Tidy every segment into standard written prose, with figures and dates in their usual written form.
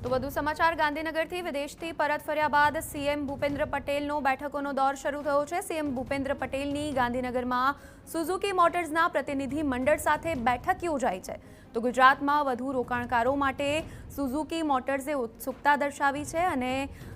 તો વધુ સમાચાર ગાંધીનગરથી વિદેશથી પરત ફર્યા બાદ સીએમ ભૂપેન્દ્ર પટેલનો બેઠકોનો દોર શરૂ થયો છે। સીએમ ભૂપેન્દ્ર પટેલની ગાંધીનગરમાં સુઝુકી મોટર્સના પ્રતિનિધિ મંડળ સાથે બેઠક યોજાઈ છે। તો ગુજરાતમાં વધુ રોકાણકારો માટે સુઝુકી મોટર્સે ઉત્સુકતા દર્શાવી છે અને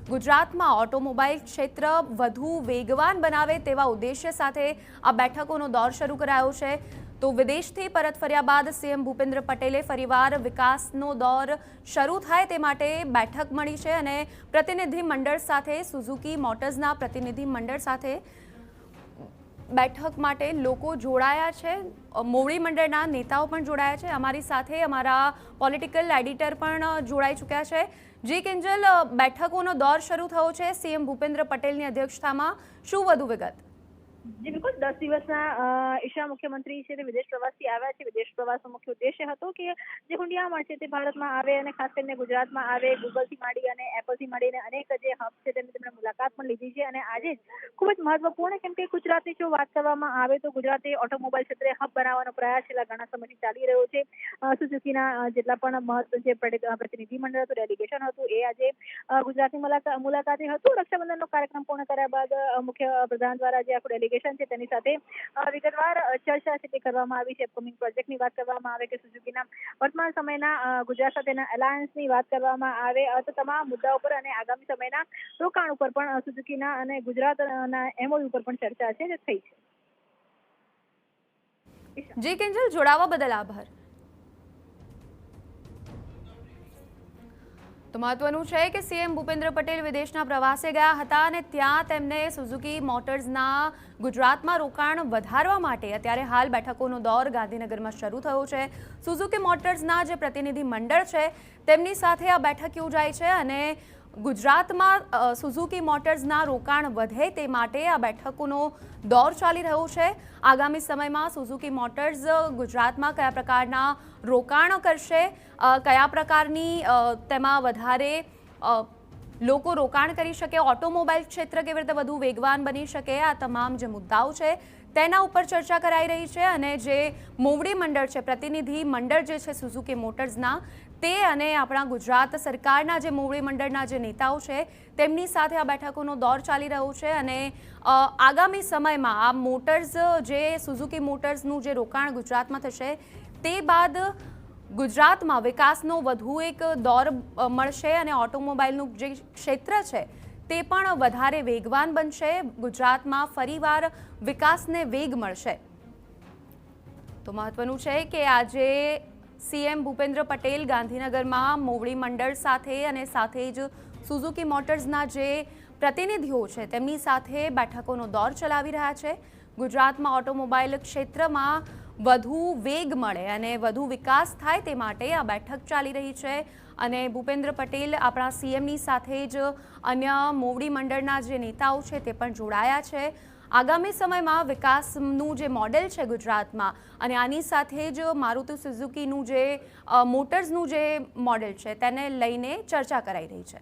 ગુજરાતમાં ઓટોમોબાઈલ ક્ષેત્ર વધુ વેગવાન બનાવે તેવા ઉદ્દેશ્ય સાથે આ બેઠકોનો દોર શરૂ કરાયો છે। તો વિદેશથી પરત ફર્યા બાદ સીએમ ભૂપેન્દ્ર પટેલે ફરીવાર વિકાસનો દોર શરૂ થાય તે માટે બેઠક મળી છે અને પ્રતિનિધિ મંડળ સાથે સુઝુકી મોટર્સના પ્રતિનિધિ મંડળ સાથે બેઠક માટે લોકો જોડાયા છે। મોવડી મંડળના નેતાઓ પણ જોડાયા છે। અમારી સાથે અમારા પોલિટિકલ એડિટર પણ જોડાઈ ચૂક્યા છે। જી કિંજલ, બેઠકોનો દોર શરૂ થયો છે સીએમ ભૂપેન્દ્ર પટેલની અધ્યક્ષતામાં, શું વધુ વિગત? જી બિલકુલ, 10 દિવસના ઈશા મુખ્યમંત્રી છે તે વિદેશ પ્રવાસથી આવ્યા છે। વિદેશ પ્રવાસનો મુખ્ય ઉદ્દેશ્ય હતો કે જે હુંડિયામણ છે તે ભારતમાં આવે અને ખાસ કરીને ગુજરાતમાં આવે। ગૂગલથી માંડી અને એપલથી માંડીને અનેક જે હબ છે તેમની તેમણે મુલાકાત પણ લીધી છે અને આજે ખૂબ જ મહત્વપૂર્ણ, કેમ કે ગુજરાતની જો વાત કરવામાં આવે તો ગુજરાતે ઓટોમોબાઈલ ક્ષેત્રે હબ બનાવવાનો પ્રયાસ છેલ્લા ઘણા સમયથી ચાલી રહ્યો છે। સુઝુકીના જેટલા પણ મહત્વ જે પ્રતિનિધિ મંડળ હતું, ડેલિગેશન હતું, એ આજે ગુજરાતની મુલાકાતે હતું। રક્ષાબંધનનો કાર્યક્રમ પૂર્ણ કર્યા બાદ મુખ્ય પ્રધાન દ્વારા જે આખું છે તેની સાથે વિગતવાર ચર્ચા છે તે કરવામાં આવી છે। અપકમિંગ પ્રોજેક્ટની વાત કરવામાં આવે કે સુઝુકીના વર્તમાન સમયના ગુજરાત સાથેના એલાયન્સની વાત કરવામાં આવે તો તમામ મુદ્દાઓ પર અને આગામી સમયના રોકાણ ઉપર પણ સુઝુકીના અને ગુજરાતના એમઓયુ ઉપર પણ ચર્ચા છે તે થઈ છે। જી કિંજલ, જોડાવા બદલ આભાર। તો મહત્વનું છે કે સીએમ ભૂપેન્દ્ર પટેલ વિદેશના પ્રવાસે ગયા હતા અને ત્યાં તેમને સુઝુકી મોટર્સના ગુજરાતમાં રોકાણ વધારવા માટે અત્યારે હાલ બેઠકોનો દોર ગાંધીનગરમાં શરૂ થયો છે। સુઝુકી મોટર્સના જે પ્રતિનિધિ મંડળ છે તેમની સાથે આ બેઠક યોજાઈ છે અને ગુજરાતમાં સુઝુકી મોટર્સના રોકાણ વધે તે માટે આ બેઠકોનો દોર ચાલી રહ્યો છે। આગામી સમયમાં સુઝુકી મોટર્સ ગુજરાતમાં કયા પ્રકારના રોકાણ કરશે, કયા પ્રકારની તેમાં વધારે લોકો રોકાણ કરી શકે, ઓટોમોબાઈલ ક્ષેત્ર કેવી રીતે વધુ વેગવાન બની શકે, આ તમામ જે મુદ્દાઓ છે તેના ઉપર ચર્ચા કરાઈ રહી છે અને જે મોવડી મંડળ છે, પ્રતિનિધિ મંડળ જે છે સુઝુકી મોટર્સના, તે અને આપણા ગુજરાત સરકારના જે મોવડી મંડળના જે નેતાઓ છે તેમની સાથે આ બેઠકોનો દોર ચાલી રહ્યો છે અને આગામી સમયમાં આ મોટર્સ જે સુઝુકી મોટર્સનું જે રોકાણ ગુજરાતમાં થશે તે બાદ ગુજરાતમાં વિકાસનો વધુ એક દોર મળશે અને ઓટોમોબાઈલનું જે ક્ષેત્ર છે તે પણ વધારે વેગવાન બનશે। ગુજરાતમાં ફરીવાર વિકાસને વેગ મળશે। તો મહત્વનું છે કે આજે સીએમ ભૂપેન્દ્ર પટેલ ગાંધીનગરમાં મોવડી મંડળ સાથે અને સાથે જ સુઝુકી મોટર્સના જે પ્રતિનિધિઓ છે તેમની સાથે બેઠકોનો દોર ચલાવી રહ્યા છે। ગુજરાતમાં ઓટોમોબાઈલ ક્ષેત્રમાં વધુ વેગ મળે અને વધુ વિકાસ થાય તે માટે આ બેઠક ચાલી રહી છે અને ભૂપેન્દ્ર પટેલ આપણા સીએમની સાથે જ અન્ય મોવડી મંડળના જે નેતાઓ છે તે પણ જોડાયા છે। આગામી સમયમાં વિકાસનું જે મોડેલ છે ગુજરાતમાં અને આની સાથે જ મારુતિ સુઝુકીનું જે મોટર્સનું જે મોડેલ છે તેને લઈને ચર્ચા કરાઈ રહી છે।